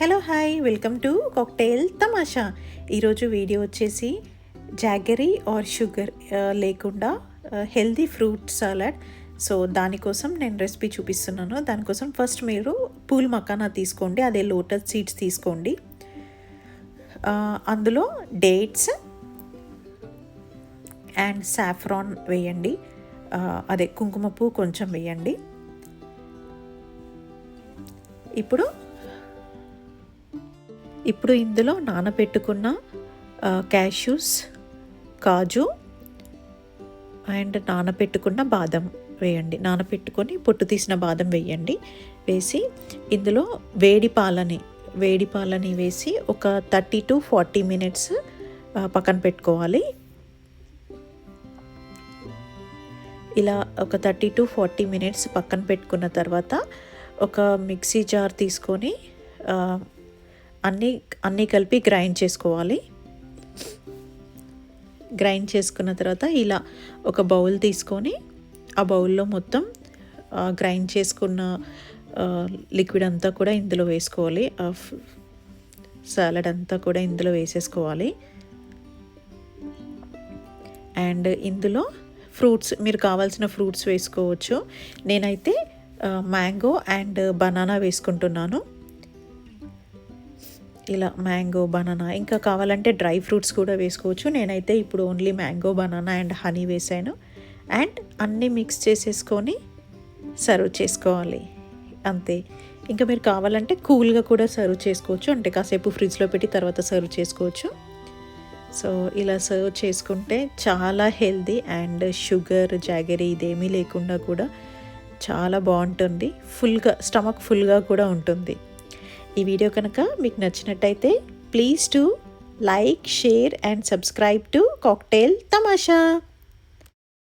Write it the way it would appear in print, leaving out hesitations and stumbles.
Hello hi welcome to cocktail తమాషా. ఈరోజు video వచ్చేసి జాగరీ ఆర్ షుగర్ లేకుండా హెల్దీ ఫ్రూట్ సలాడ్. సో దానికోసం నేను రెసిపీ చూపిస్తున్నాను. దానికోసం ఫస్ట్ మీరు పూల్ మకానా తీసుకోండి, అదే లోటస్ సీడ్స్ తీసుకోండి. అందులో డేట్స్ అండ్ సాఫ్రాన్ వేయండి, అదే కుంకుమ పువ్వు కొంచెం వేయండి. ఇప్పుడు ఇందులో నానబెట్టుకున్న క్యాష్యూస్, కాజు అండ్ నానబెట్టుకున్న బాదం వేయండి. నానబెట్టుకొని పొట్టు తీసిన బాదం వేయండి. వేసి ఇందులో వేడి పాలని వేసి ఒక 30 to 40 minutes పక్కన పెట్టుకోవాలి. ఇలా ఒక 30 to 40 minutes పక్కన పెట్టుకున్న తర్వాత ఒక మిక్సీ జార్ తీసుకొని అన్నీ కలిపి గ్రైండ్ చేసుకోవాలి. గ్రైండ్ చేసుకున్న తర్వాత ఇలా ఒక బౌల్ తీసుకొని ఆ బౌల్లో మొత్తం గ్రైండ్ చేసుకున్న లిక్విడ్ అంతా కూడా ఇందులో వేసుకోవాలి. సాలడ్ అంతా కూడా ఇందులో వేసేసుకోవాలి. అండ్ ఇందులో ఫ్రూట్స్, మీరు కావాల్సిన ఫ్రూట్స్ వేసుకోవచ్చు. నేనైతే మ్యాంగో అండ్ బనానా వేసుకుంటున్నాను. ఇలా మ్యాంగో, బనానా, ఇంకా కావాలంటే డ్రై ఫ్రూట్స్ కూడా వేసుకోవచ్చు. నేనైతే ఇప్పుడు only mango, banana and honey వేసాను. అండ్ అన్నీ మిక్స్ చేసేసుకొని సర్వ్ చేసుకోవాలి, అంతే. ఇంకా మీరు కావాలంటే కూల్గా కూడా సర్వ్ చేసుకోవచ్చు, అంటే కాసేపు ఫ్రిడ్జ్లో పెట్టి తర్వాత సర్వ్ చేసుకోవచ్చు. సో ఇలా సర్వ్ చేసుకుంటే చాలా హెల్దీ అండ్ షుగర్, జాగరీ ఇదేమీ లేకుండా కూడా చాలా బాగుంటుంది. స్టమక్ ఫుల్గా కూడా ఉంటుంది. ఈ వీడియో కనుక మీకు నచ్చినట్టయితే please to like, share and subscribe to cocktail తమాషా.